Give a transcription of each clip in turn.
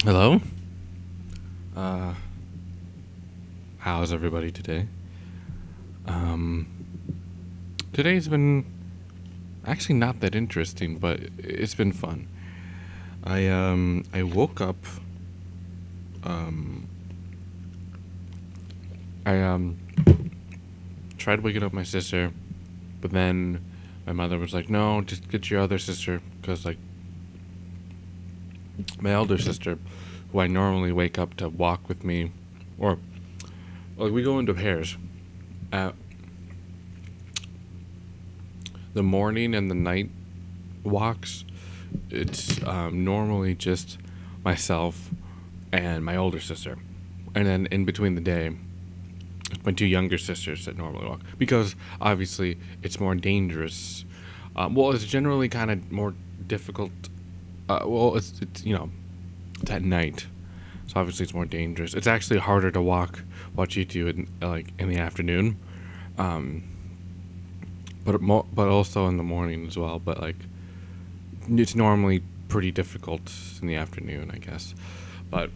Hello. Uh, how's everybody today? Um, Today's been actually not that interesting, but it's been fun. I woke up. Um, I tried waking up my sister, but then my mother was like, "No, just get your other sister," because like my elder sister, who I normally wake up to walk with me, or like we go into pairs. At the morning and the night walks, it's normally just myself and my older sister, and then in between the day, it's my two younger sisters that normally walk because obviously it's more dangerous. Well, it's generally kind of more difficult. Well, it's it's at night, so obviously it's more dangerous. It's actually harder to walk what you do in like in the afternoon, um, but also in the morning as well. But like it's normally pretty difficult in the afternoon, I guess. But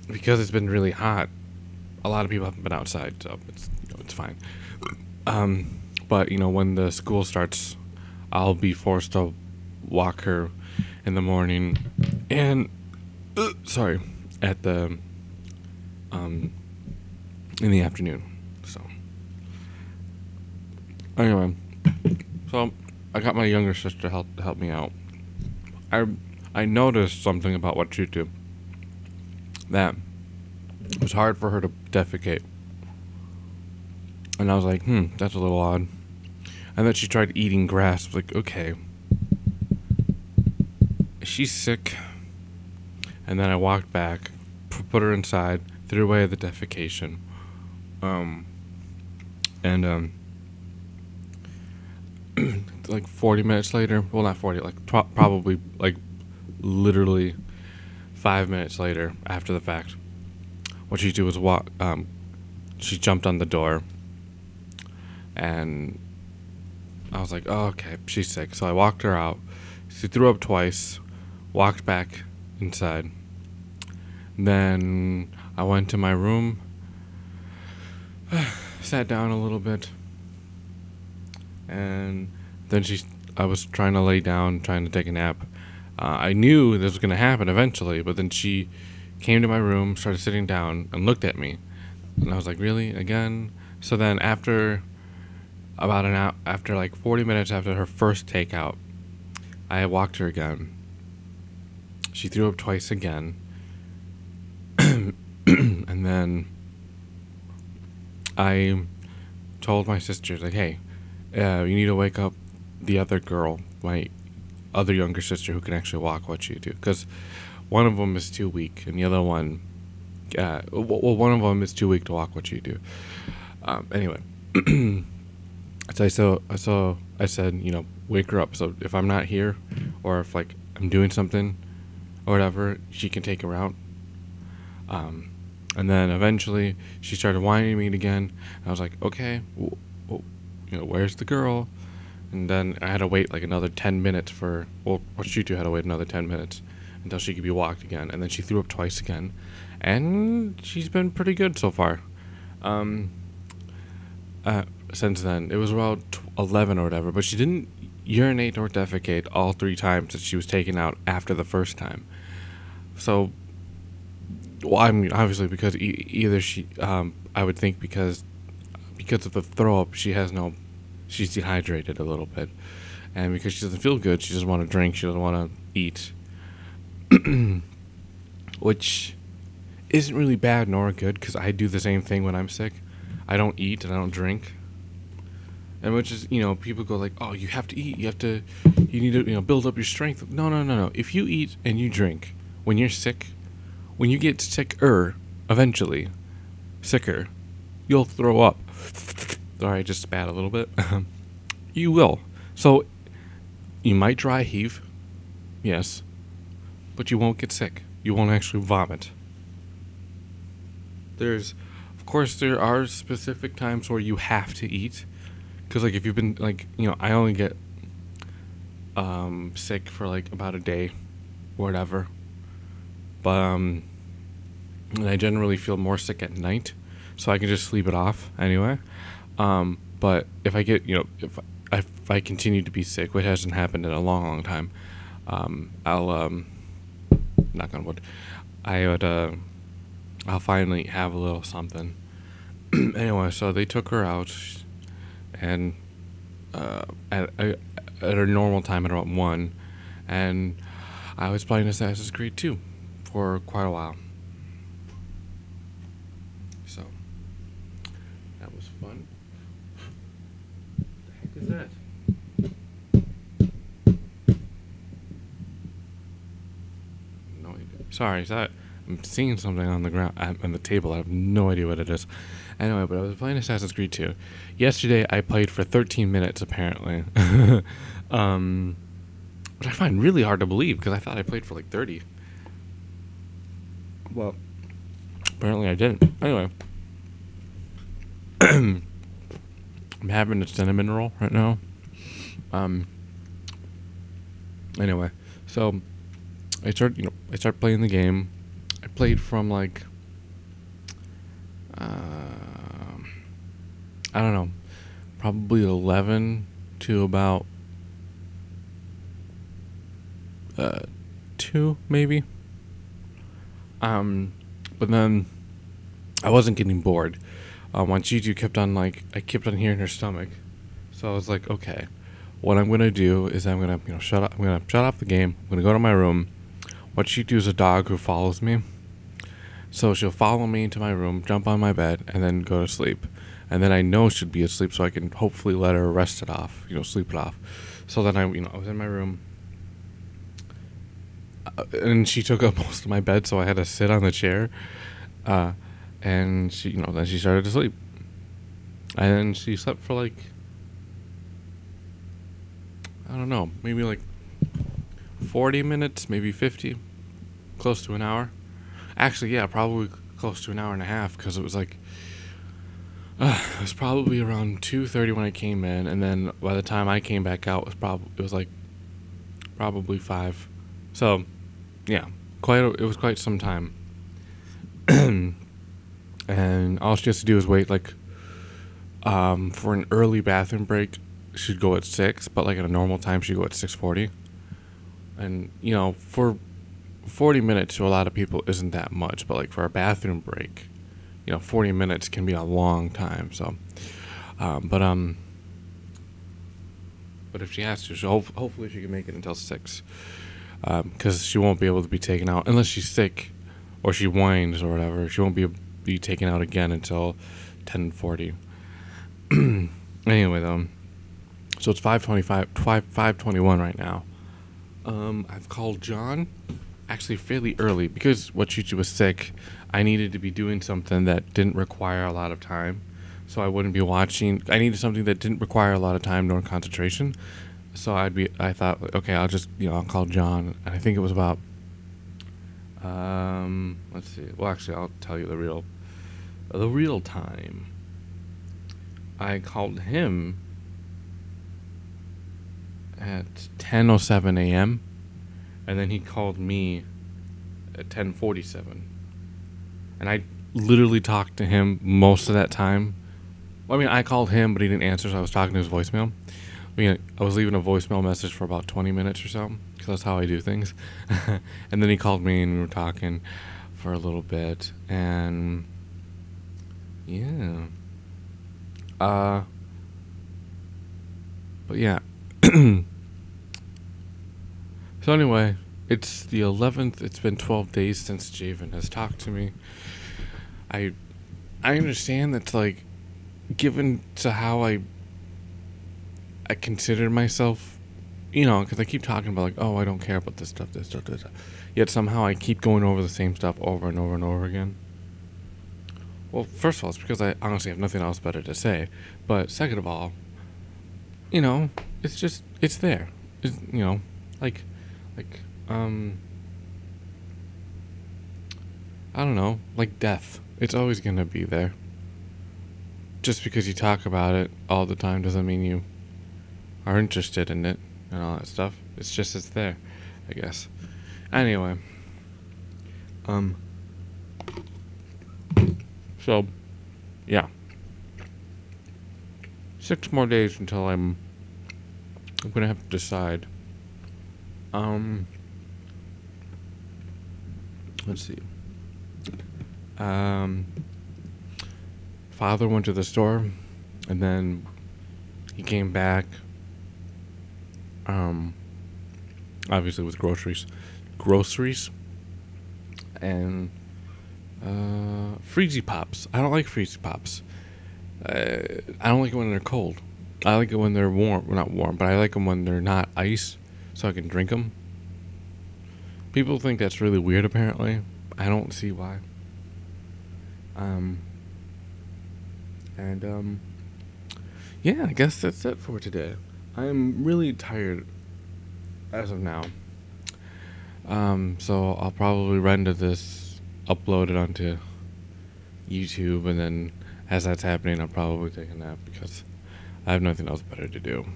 because it's been really hot, a lot of people haven't been outside, so it's fine. But when the school starts, I'll be forced to walk her in the morning, and sorry, at the um in the afternoon. So anyway, so I got my younger sister to help me out. I I noticed something about what you do that it was hard for her to defecate, and I was like, that's a little odd. And then she tried eating grass. I was like, okay, she's sick. And then I walked back, put her inside, threw away the defecation, um, and like 40 minutes later, well, not 40, like probably like literally 5 minutes later after the fact, what she did was walk. She jumped on the door, and I was like, oh, okay, she's sick. So I walked her out. She threw up twice, walked back inside. Then I went to my room, sat down a little bit, and then I was trying to lay down, trying to take a nap. I knew this was going to happen eventually, but then she came to my room, started sitting down, and looked at me. And I was like, really? Again? So then after about an hour, after like 40 minutes after her first takeout, I walked her again. She threw up twice again. And then I told my sisters, like, hey, you need to wake up the other girl, my other younger sister who can actually walk what you do. Because one of them is too weak, and the other one, one of them is too weak to walk what you do. Anyway, I said, wake her up. So if I'm not here, or if like I'm doing something or whatever, she can take her out. And then eventually she started whining me again. I was like, okay, where's the girl? And then I had to wait like another 10 minutes what she two had to wait another 10 minutes until she could be walked again. And then she threw up twice again. And she's been pretty good so far. Um, since then, it was around 11 or whatever, but she didn't urinate or defecate all three times that she was taken out after the first time. So, well, I mean, obviously because either I would think because of the throw up, she's dehydrated a little bit, and because she doesn't feel good, she doesn't want to drink, she doesn't want to eat, which isn't really bad nor good because I do the same thing when I'm sick. I don't eat and I don't drink, and which is people go like, oh, you have to eat, you need to build up your strength. No, no, no, no. If you eat and you drink when you're sick, when you get sicker, eventually sicker, you'll throw up. Sorry, I just spat a little bit. You will. So you might dry heave, yes, but you won't get sick. You won't actually vomit. Of course, there are specific times where you have to eat, because like if you've been like I only get sick for like about a day, or whatever. But and I generally feel more sick at night, so I can just sleep it off anyway. But if I get, if I continue to be sick, which hasn't happened in a long, long time, I'll knock on wood, I would I'll finally have a little something. Anyway, so they took her out, and at her normal time at about 1, and I was playing Assassin's Creed 2 for quite a while. So that was fun. What the heck is that? No idea. Sorry, is that I'm seeing something on the ground on the table. I have no idea what it is. Anyway, but I was playing Assassin's Creed 2. Yesterday, I played for 13 minutes, apparently. Which I find really hard to believe, because I thought I played for like 30. Well, apparently I didn't. Anyway. I'm having a cinnamon roll right now. Anyway, so I started playing the game. I played from like I don't know, probably 11 to about 2 maybe. But then I wasn't getting bored. When Gigi kept on I kept on hearing her stomach, so I was like, okay, what I'm gonna do is I'm gonna shut up. I'm gonna shut off the game. I'm gonna go to my room. What she do is a dog who follows me. So she'll follow me into my room, jump on my bed, and then go to sleep. And then I know she'd be asleep, so I can hopefully let her rest it off, sleep it off. So then I was in my room, and she took up most of my bed, so I had to sit on the chair. And she, then she started to sleep. And then she slept for I don't know, maybe 40 minutes, maybe 50, close to an hour. Actually, yeah, probably close to an hour and a half, because it was it was probably around 2:30 when I came in, and then by the time I came back out, it was probably 5. So, yeah, it was quite some time. And all she has to do is wait for an early bathroom break. She'd go at 6, but at a normal time she'd go at 6:40. And for 40 minutes to a lot of people isn't that much, but for a bathroom break, 40 minutes can be a long time. So but if she has to, hopefully she can make it until 6, because she won't be able to be taken out unless she's sick or she whines or whatever. She won't be taken out again until 10:40. Anyway, though, so it's 5:21 right now. I've called John actually fairly early, because what Chuchu was sick. I needed to be doing something that didn't require a lot of time, so I wouldn't be watching. I needed something that didn't require a lot of time nor concentration. So I thought, okay, I'll just, I'll call John. And I think it was about, let's see. Well, actually, I'll tell you the real time. I called him at 10:07 a.m. and then he called me at 10:47. And I literally talked to him most of that time. Well, I mean, I called him, but he didn't answer, so I was talking to his voicemail. I was leaving a voicemail message for about 20 minutes or so, because that's how I do things. And then he called me, and we were talking for a little bit, and yeah. But yeah. So anyway, it's the 11th. It's been 12 days since Javen has talked to me. I understand that's given to how I consider myself, because I keep talking about oh, I don't care about this stuff. Yet somehow I keep going over the same stuff over and over and over again. Well, first of all, it's because I honestly have nothing else better to say. But second of all, it's there. It's, I don't know, death. It's always gonna be there. Just because you talk about it all the time doesn't mean you are interested in it and all that stuff. It's there, I guess. Anyway, So, yeah. 6 more days until I'm gonna have to decide. Let's see. Um, Father went to the store, and then he came back. Obviously with groceries, and Freezy Pops. I don't like Freezy Pops. I don't like it when they're cold. I like it when they're warm. Well, not warm, but I like them when they're not ice, so I can drink them. People think that's really weird, apparently. I don't see why. Yeah, I guess that's it for today. I'm really tired as of now. So I'll probably render this, upload it onto YouTube, and then as that's happening, I'll probably take a nap because I have nothing else better to do.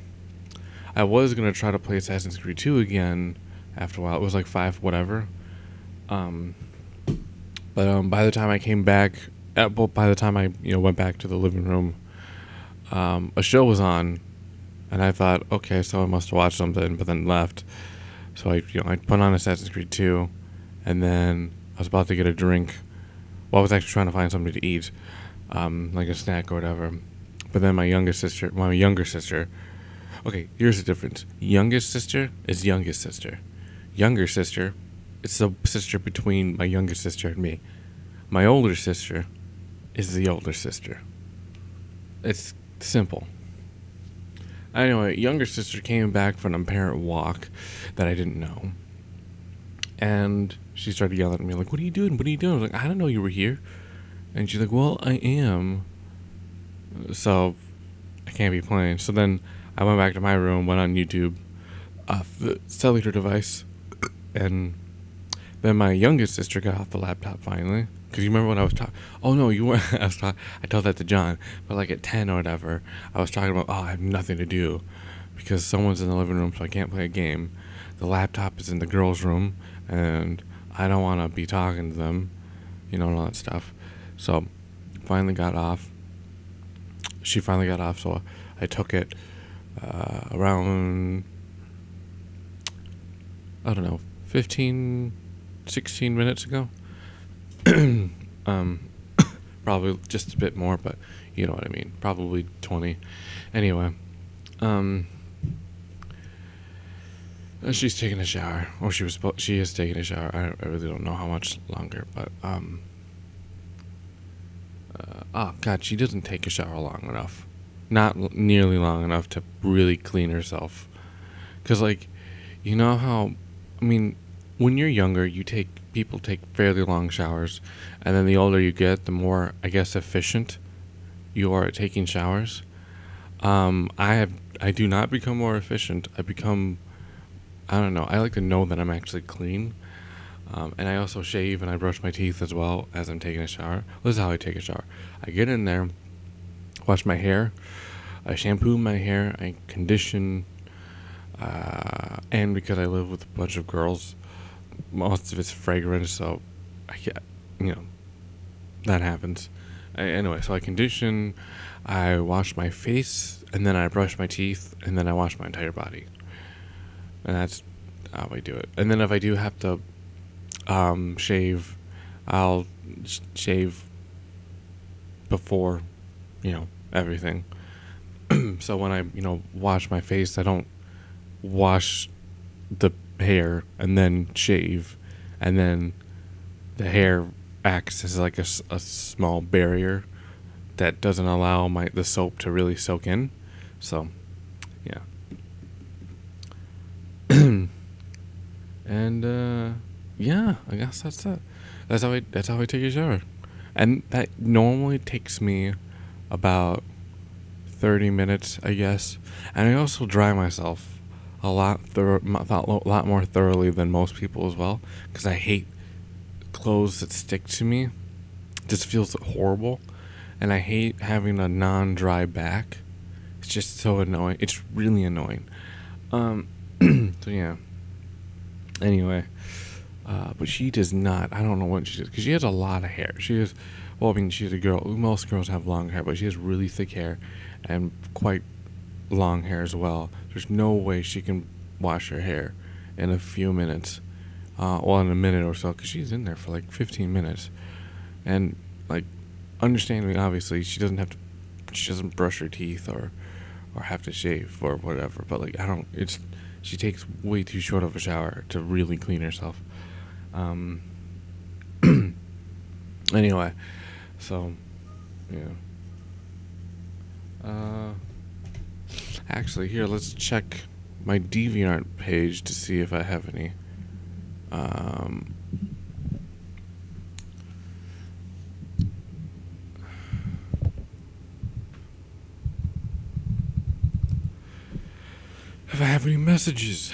I was gonna try to play Assassin's Creed 2 again after a while. It was like 5 whatever. But by the time I came back, by the time I went back to the living room, a show was on, and I thought, okay, so I must have watched something, but then left. So I put on Assassin's Creed 2, and then I was about to get a drink. Well, I was actually trying to find something to eat, like a snack or whatever. But then my younger sister. Okay, here's the difference. Youngest sister is youngest sister. Younger sister, it's the sister between my younger sister and me. My older sister is the older sister. It's simple. Anyway, younger sister came back from an apparent walk that I didn't know. And she started yelling at me, like, what are you doing? What are you doing? I was like, I didn't know you were here. And she's like, well, I am. So, I can't be playing. So then, I went back to my room, went on YouTube, off the cellular device, and then my youngest sister got off the laptop finally. Because you remember when I was talking? Oh, no, you weren't. I told that to John. But like at 10 or whatever, I was talking about, I have nothing to do. Because someone's in the living room, so I can't play a game. The laptop is in the girls' room, and I don't want to be talking to them. And all that stuff. So, finally got off. She finally got off, so I took it around, I don't know, 15, 16 minutes ago. Probably just a bit more, but you know what I mean. Probably 20. Anyway, she's taking a shower, or she is taking a shower. I really don't know how much longer, but oh god, she doesn't take a shower long enough. Not nearly long enough to really clean herself. 'Cause like, you know how, I mean, when you're younger, people take fairly long showers, and then the older you get, the more, I guess, efficient you are at taking showers. I do not become more efficient. I don't know. I like to know that I'm actually clean. And I also shave and I brush my teeth as well as I'm taking a shower. This is how I take a shower. I get in there, wash my hair, I shampoo my hair, I condition, and because I live with a bunch of girls, most of it's fragrant, so I can't, that happens. Anyway, so I condition, I wash my face, and then I brush my teeth, and then I wash my entire body. And that's how I do it. And then if I do have to shave, I'll shave before, everything. So when I, wash my face, I don't wash the hair and then shave, and then the hair acts as like a small barrier that doesn't allow the soap to really soak in. So, yeah. And yeah, I guess that's it. That's how I take a shower, and that normally takes me about 30 minutes, I guess. And I also dry myself a lot more thoroughly than most people as well, because I hate clothes that stick to me. It just feels horrible, and I hate having a non-dry back. It's just so annoying. It's really annoying. So yeah. Anyway, but she does not. I don't know what she does, because she has a lot of hair. She has Well, I mean, she's a girl. Most girls have long hair, but she has really thick hair and quite long hair as well. There's no way she can wash her hair in a few minutes. Well, in a minute or so, because she's in there for like 15 minutes. And, like, understandably, obviously, she doesn't brush her teeth or have to shave or whatever. But, like, she takes way too short of a shower to really clean herself. Anyway, so, yeah. Actually, here, let's check my DeviantArt page to see if I have any. If I have any messages.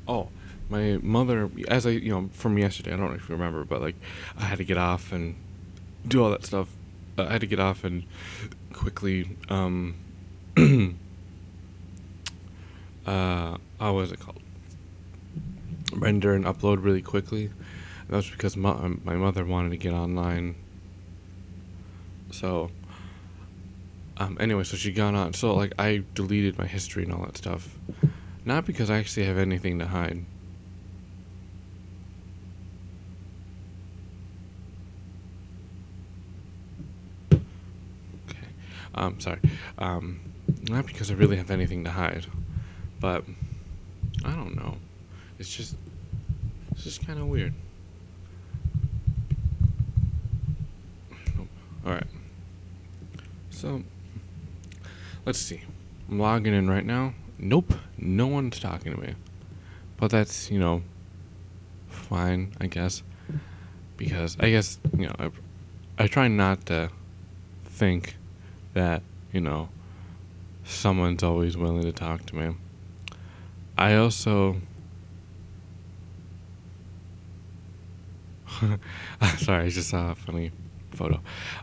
Oh, my mother, from yesterday, I don't know if you remember, but, like, I had to get off and do all that stuff. I had to get off and quickly, what was it called? Render and upload really quickly. And that was because my mother wanted to get online. So, anyway, so she got on. So, like, I deleted my history and all that stuff. Not because I actually have anything to hide. Okay. Sorry. Not because I really have anything to hide. But, I don't know. It's just kind of weird. Alright. So, let's see. I'm logging in right now. Nope. No one's talking to me. But that's, fine, I guess. Because, I guess, I try not to think that, someone's always willing to talk to me. I also... Sorry, I just saw a funny photo.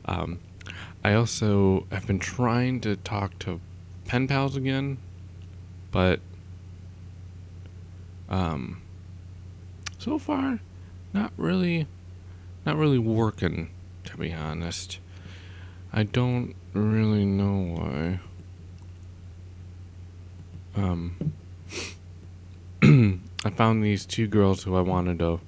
I also have been trying to talk to pen pals again, but so far not really working, to be honest. I don't really know why. I found these two girls who I wanted to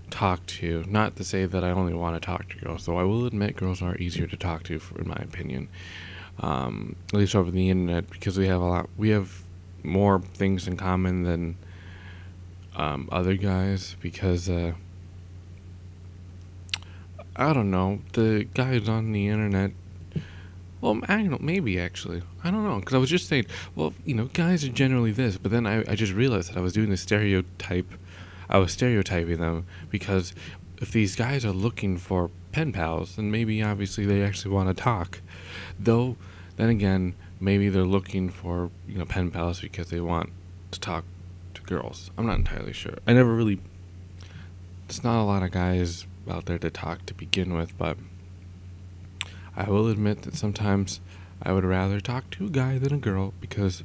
talk to. Not to say that I only want to talk to girls, though I will admit girls are easier to talk to, in my opinion. At least over the internet, because we have more things in common than other guys. Because I don't know, the guys on the internet. Well, I don't know, maybe actually. I don't know, because I was just saying, well, guys are generally this, but then I just realized that I was doing the stereotype. I was stereotyping them, because if these guys are looking for pen pals, then maybe obviously they actually want to talk. Though, then again, maybe they're looking for, pen pals because they want to talk to girls. I'm not entirely sure. There's not a lot of guys out there to talk to begin with, but I will admit that sometimes I would rather talk to a guy than a girl, because,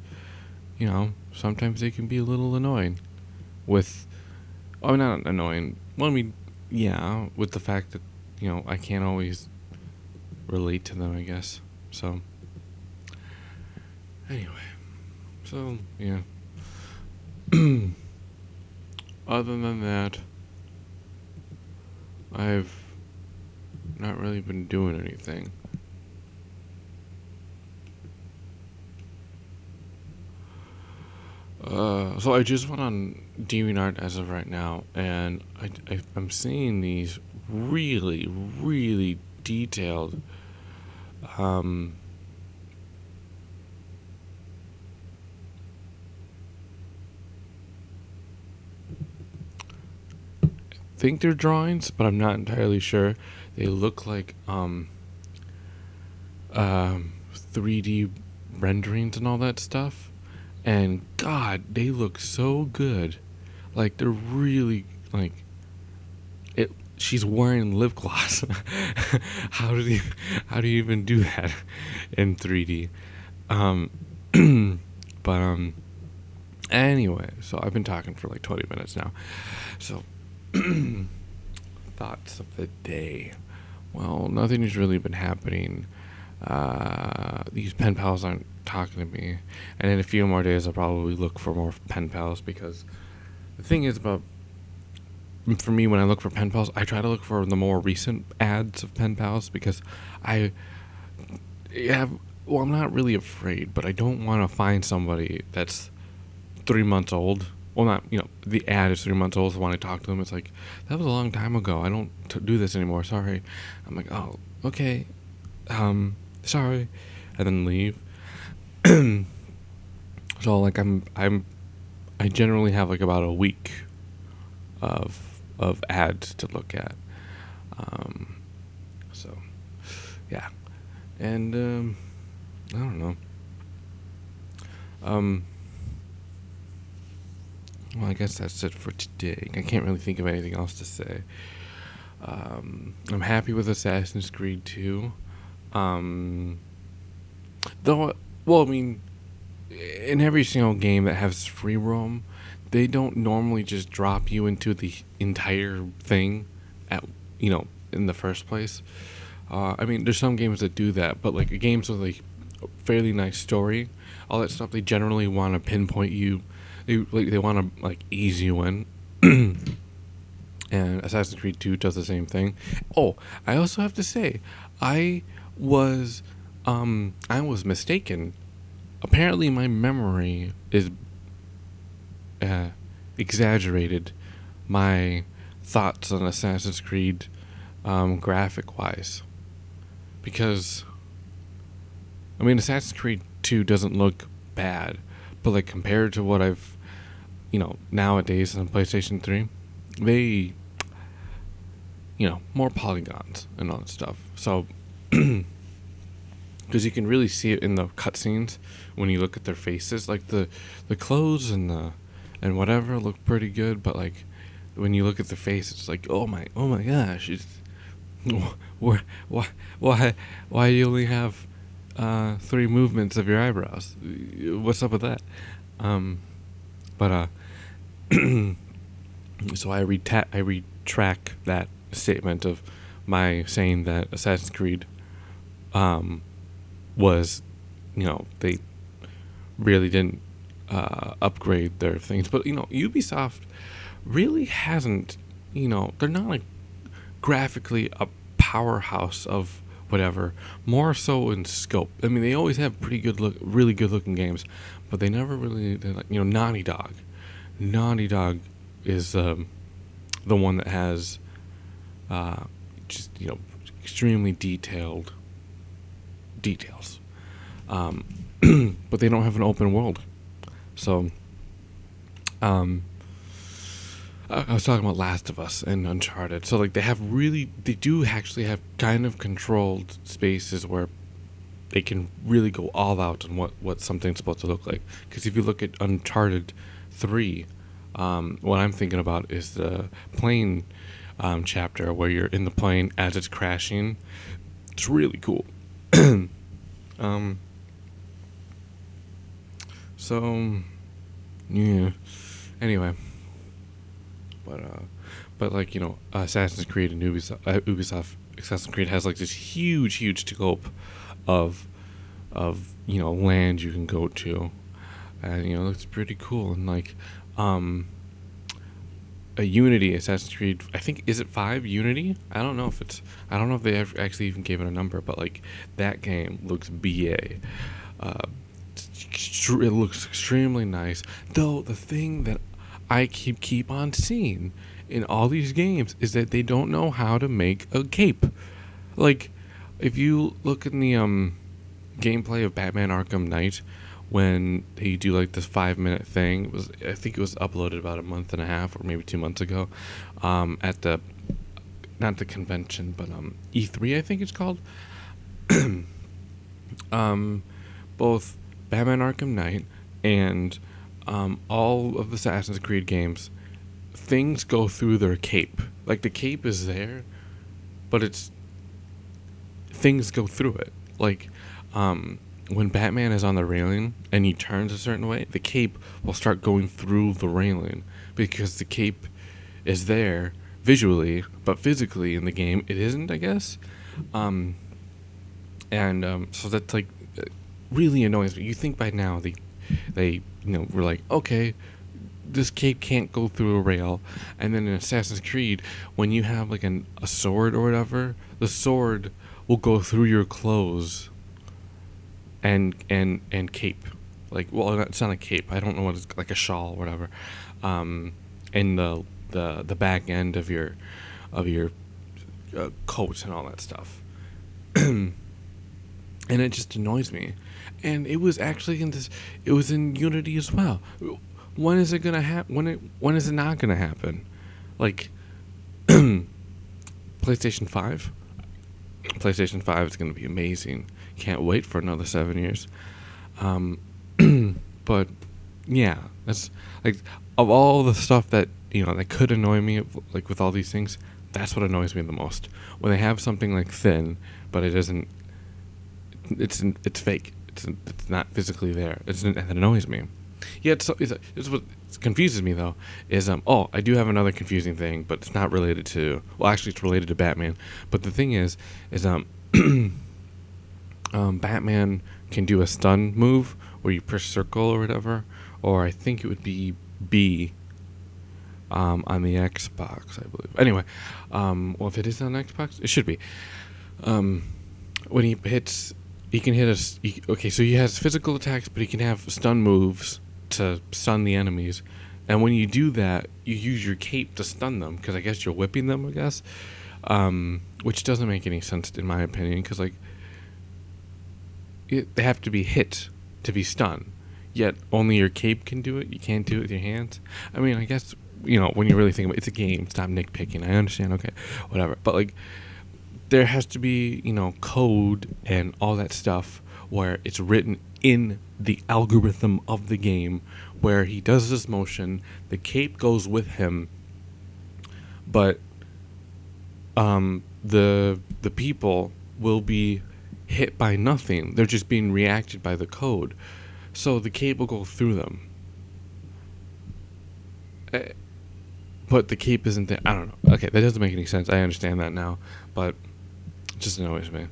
sometimes they can be a little annoying with... Oh, not annoying. Well, I mean, yeah, with the fact that, I can't always relate to them, I guess. So, anyway. So, yeah. Other than that, I've not really been doing anything. So I just went on DeviantArt as of right now, and I'm seeing these really, really detailed, I think they're drawings, but I'm not entirely sure. They look like 3D renderings and all that stuff. And God, they look so good. Like, they're really, like, she's wearing lip gloss. How do you even do that in 3D? But anyway, so I've been talking for like 20 minutes now. So thoughts of the day. Well, nothing has really been happening. These pen pals aren't talking to me, and in a few more days, I'll probably look for more pen pals because the thing is about for me when I look for pen pals, I try to look for the more recent ads of pen pals because I have. Well, I'm not really afraid, but I don't want to find somebody that's 3 months old. Well, not the ad is 3 months old. So when I talk to them, it's like that was a long time ago. I don't do this anymore. Sorry. I'm like, oh, okay. Sorry, and then leave. So like I generally have like about a week of ads to look at. Um, so yeah, and I don't know. Um, well, I guess that's it for today. I can't really think of anything else to say. I'm happy with Assassin's Creed 2. Um, though, well, I mean, in every single game that has free roam, they don't normally just drop you into the entire thing at in the first place. I mean, there's some games that do that, but like games with like a fairly nice story, all that stuff, they generally want to pinpoint you. They want to like ease you in. And Assassin's Creed 2 does the same thing. Oh, I also have to say, I was mistaken. Apparently, my memory is exaggerated my thoughts on Assassin's Creed graphic wise, because I mean Assassin's Creed 2 doesn't look bad, but like compared to what I've nowadays on PlayStation 3, they more polygons and all that stuff. So because you can really see it in the cutscenes when you look at their faces, like the clothes and whatever look pretty good, but like when you look at the face, it's like oh my gosh, why do you only have 3 movements of your eyebrows? What's up with that? But so I retract that statement of my saying that Assassin's Creed was they really didn't upgrade their things, but Ubisoft really hasn't. They're not like graphically a powerhouse of whatever, more so in scope. I mean, they always have really good looking games, but they never really like Naughty Dog. Naughty Dog is the one that has just extremely detailed details, but they don't have an open world. So I was talking about Last of Us and Uncharted. So like they do actually have kind of controlled spaces where they can really go all out on what something's supposed to look like. Because if you look at Uncharted 3, what I'm thinking about is the plane chapter where you're in the plane as it's crashing. It's really cool. So yeah. Anyway, but like Assassin's Creed and Ubisoft Assassin's Creed has like this huge scope of land you can go to, and it looks pretty cool. And like a Unity Assassin's Creed, I think, is it 5 Unity? I don't know if they actually even gave it a number, but like that game looks BA. It looks extremely nice, though. The thing that I keep on seeing in all these games is that they don't know how to make a cape. Like, if you look in the gameplay of Batman Arkham Knight, when they do like this 5-minute thing, I think it was uploaded about a month and a half or maybe 2 months ago, at the not the convention, but E3 I think it's called. Both Batman Arkham Knight and all of the Assassin's Creed games, things go through their cape. Like the cape is there, but things go through it. Like when Batman is on the railing and he turns a certain way, the cape will start going through the railing because the cape is there visually, but physically in the game it isn't, I guess. So that's like really annoys me. You think by now they were like, okay, this cape can't go through a rail, and then in Assassin's Creed, when you have like a sword or whatever, the sword will go through your clothes and cape, like, well, it's not a cape. I don't know what it's like, a shawl or whatever, in the back end of your coat and all that stuff. And it just annoys me. And it was actually it was in Unity as well. When is it gonna happen? When is it not gonna happen? Like, PlayStation 5? PlayStation 5 is gonna be amazing. Can't wait for another 7 years. But, yeah, that's, like, of all the stuff that, that could annoy me, like, with all these things, that's what annoys me the most. When they have something like thin, but it isn't, it's fake. It's not physically there. It annoys me. Yeah, it's what confuses me though is I do have another confusing thing, but it's not related to. Well, actually, it's related to Batman. But the thing is Batman can do a stun move where you press circle or whatever, or I think it would be B. On the Xbox, I believe. Anyway, well, if it is on Xbox, it should be. When he hits. He can hit us. Okay, so he has physical attacks, but he can have stun moves to stun the enemies. And when you do that, you use your cape to stun them, because I guess you're whipping them, I guess. Which doesn't make any sense, in my opinion, because, like, they have to be hit to be stunned. Yet, only your cape can do it. You can't do it with your hands. I mean, I guess, when you really think about it, it's a game. Stop nitpicking. I understand, okay, whatever. But, like, there has to be, code and all that stuff where it's written in the algorithm of the game where he does this motion, the cape goes with him, but the people will be hit by nothing. They're just being reacted by the code. So the cape will go through them. But the cape isn't there. I don't know. Okay, that doesn't make any sense. I understand that now, but just annoys me.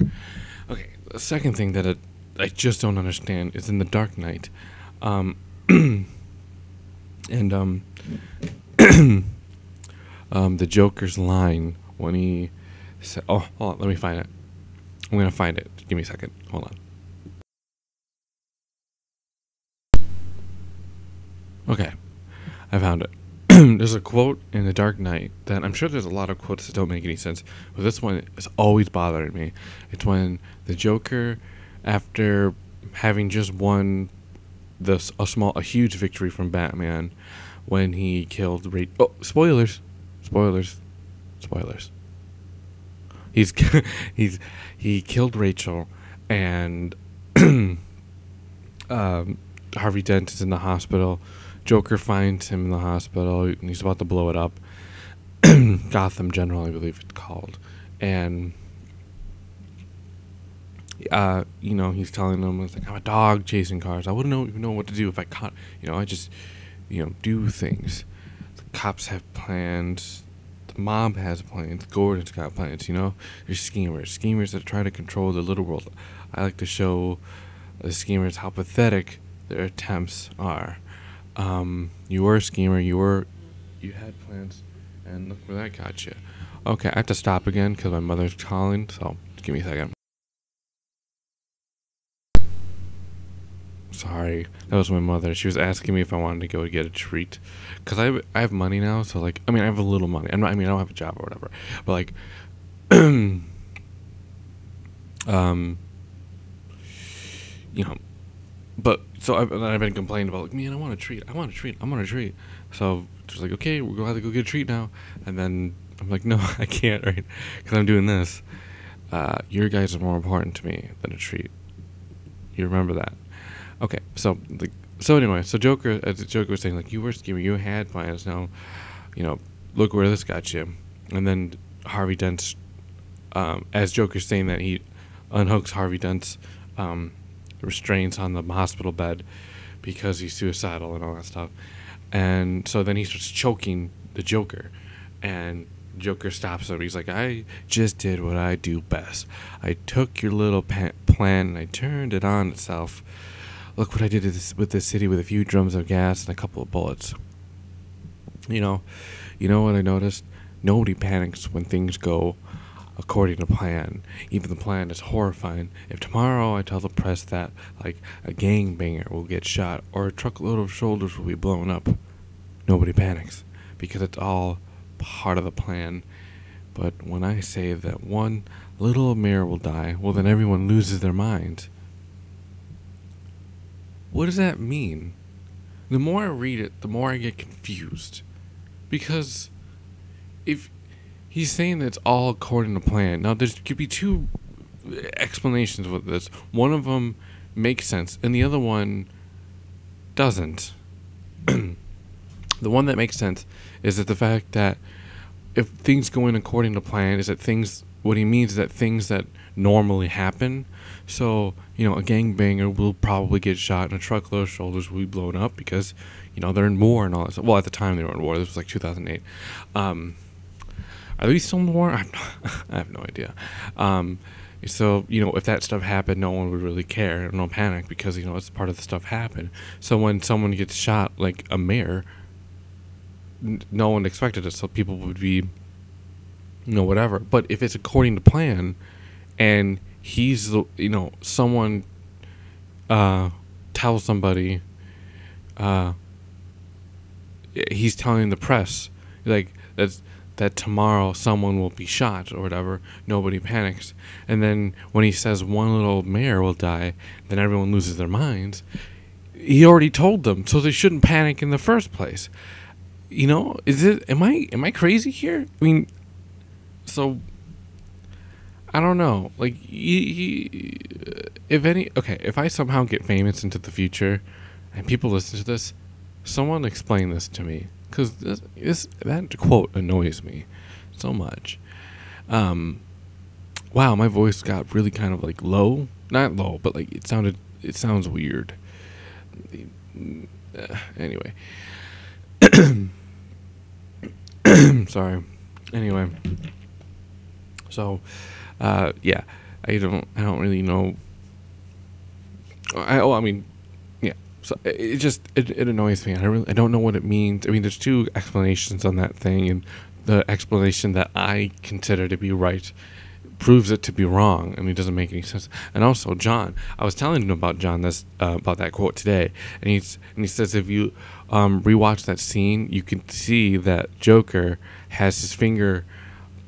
Okay, the second thing that I just don't understand is in the Dark Knight, and the Joker's line when he said, "Oh, hold on, let me find it. I'm gonna find it. Give me a second. Hold on." Okay, I found it. There's a quote in The Dark Knight that I'm sure there's a lot of quotes that don't make any sense, but this one is always bothering me. It's when the Joker, after having just won a huge victory from Batman, when he killed spoilers. He killed Rachel, and Harvey Dent is in the hospital. Joker finds him in the hospital, and he's about to blow it up. Gotham General, I believe it's called. And, he's telling them, it's like, I'm a dog chasing cars. I wouldn't even know what to do if I caught, I just, do things. The cops have plans. The mob has plans. Gordon's got plans, There's schemers that try to control the little world. I like to show the schemers how pathetic their attempts are. You were a schemer, you had plans, and look where that got you. Okay, I have to stop again because my mother's calling, so give me a second. Sorry, that was my mother. She was asking me if I wanted to go get a treat, because I have money now, so, like, I have a little money. I don't have a job or whatever, but, like, But so I've been complaining about, like, man, I want a treat. So just like, okay, we're gonna have to go get a treat now. And then I'm like, no, I can't, right? Because I'm doing this. Your guys are more important to me than a treat. You remember that? Okay, so anyway, so Joker, as the Joker was saying, like, you were a schemer, you had plans. Now, look where this got you. And then Harvey Dent's, as Joker's saying that, he unhooks Harvey Dent's restraints on the hospital bed because he's suicidal and all that stuff. And so then he starts choking the Joker, and Joker stops him. He's like, I just did what I do best. I took your little plan and I turned it on itself. Look what I did with this city with a few drums of gas and a couple of bullets. You know what I noticed? Nobody panics when things go according to plan. Even the plan is horrifying. If tomorrow I tell the press that, like, a gangbanger will get shot or a truckload of shoulders will be blown up, nobody panics because it's all part of the plan. But when I say that one little mayor will die, well, then everyone loses their mind. What does that mean? The more I read it, the more I get confused. Because if he's saying that it's all according to plan, now there could be two explanations with this. One of them makes sense, and the other one doesn't. The one that makes sense is that the fact that if things go in according to plan, is that things, what he means is that things that normally happen. So, a gangbanger will probably get shot and a truckload of shoulders will be blown up because, they're in war and all that stuff. Well, at the time they were in war. This was like 2008. Are they still in war? I have no idea. So, if that stuff happened, no one would really care. No panic because, it's part of the stuff happened. So when someone gets shot, like a mayor, no one expected it. So people would be, whatever. But if it's according to plan and he's, someone tells somebody, he's telling the press, like, that tomorrow someone will be shot or whatever, nobody panics. And then when he says one little mayor will die, then everyone loses their minds. He already told them, so they shouldn't panic in the first place. Am I crazy here? I mean, so I don't know. Like, if I somehow get famous into the future and people listen to this, someone explain this to me. Because that quote annoys me so much. Wow, my voice got really kind of like low. Not low, but like it sounds weird. Anyway. Sorry. Anyway. So, yeah. I don't really know. Yeah. So it annoys me. I don't know what it means. I mean, there's two explanations on that thing, and the explanation that I consider to be right proves it to be wrong. I mean, it doesn't make any sense. And also, John, I was telling him about about that quote today, and he says if you rewatch that scene, you can see that Joker has his finger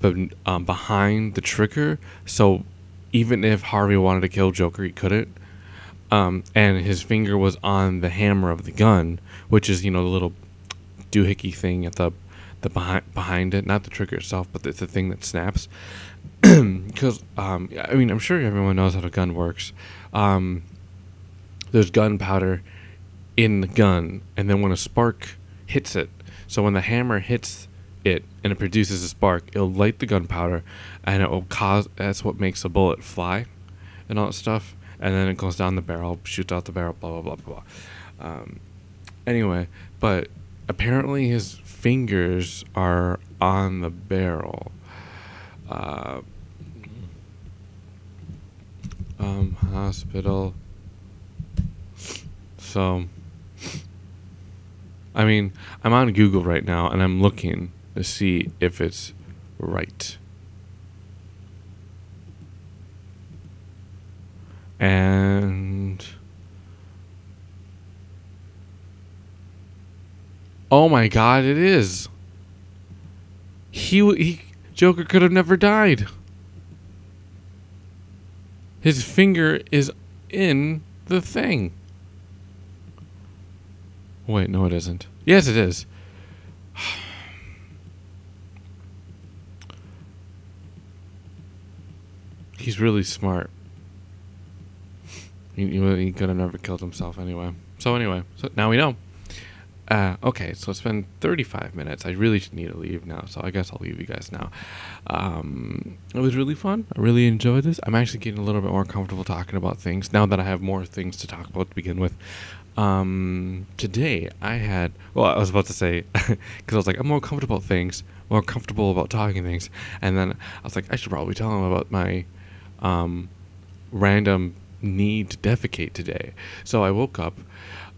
behind the trigger. So even if Harvey wanted to kill Joker, he couldn't. And his finger was on the hammer of the gun, which is, the little doohickey thing at the behind it, not the trigger itself, but it's the thing that snaps. Because I'm sure everyone knows how a gun works. There's gunpowder in the gun, and then when a spark hits it, so when the hammer hits it and it produces a spark, it'll light the gunpowder, and it will that's what makes a bullet fly, and all that stuff. And then it goes down the barrel, shoots out the barrel, blah, blah, blah, blah. Anyway, but apparently his fingers are on the barrel. Hospital. So, I mean, I'm on Google right now, and I'm looking to see if it's right. And oh my God, it is. Joker could have never died. His finger is in the thing. Wait, no, it isn't. Yes, it is. He's really smart. He could have never killed himself anyway. So now we know. Okay, so it's been 35 minutes. I really need to leave now, so I guess I'll leave you guys now. It was really fun. I really enjoyed this. I'm actually getting a little bit more comfortable talking about things now that I have more things to talk about to begin with. Today I was about to say, because I was like, I'm more comfortable with things. more comfortable about talking things. And then I was like, I should probably tell him about my random need to defecate today. So I woke up,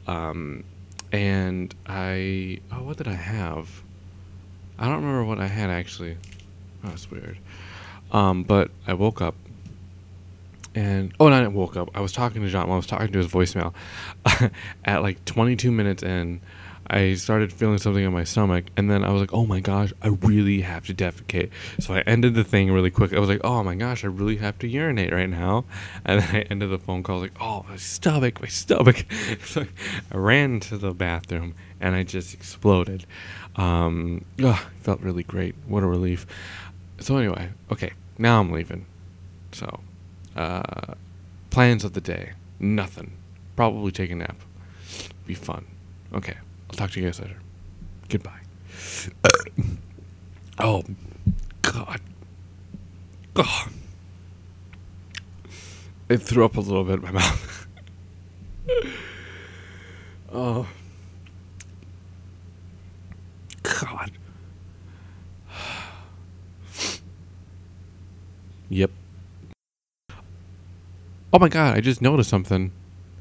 and what did I have? I don't remember what I had actually. Oh, that's weird. But I woke up, and I woke up. I was talking to John. I was talking to his voicemail. At like 22 minutes in, I started feeling something in my stomach, and then I was like, oh my gosh, I really have to defecate. So I ended the thing really quick. I was like, oh my gosh, I really have to urinate right now. And then I ended the phone call, like, oh, my stomach. So I ran to the bathroom, and I just exploded. Felt really great. What a relief. So anyway, okay, now I'm leaving. So, plans of the day, nothing. Probably take a nap. Be fun. Okay. I'll talk to you guys later. Goodbye. Oh, God. Oh. I threw up a little bit in my mouth. Oh. God. Yep. Oh my God, I just noticed something.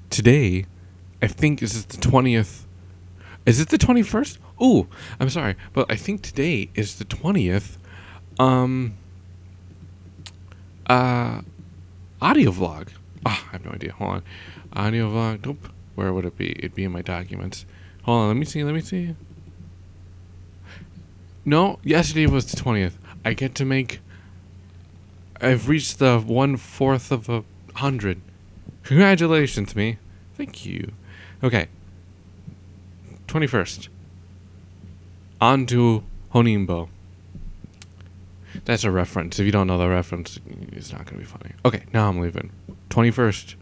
Today, I think this is the 20th. Is it the 21st? Ooh, I'm sorry, but I think today is the 20th. Audio vlog. I have no idea. Hold on. Audio vlog. Nope. Where would it be? It'd be in my documents. Hold on. Let me see. No, yesterday was the 20th. I've reached the 1/4 of 100. Congratulations, me. Thank you. Okay. 21st. On to Honimbo. That's a reference. If you don't know the reference, it's not going to be funny. Okay, now I'm leaving. 21st.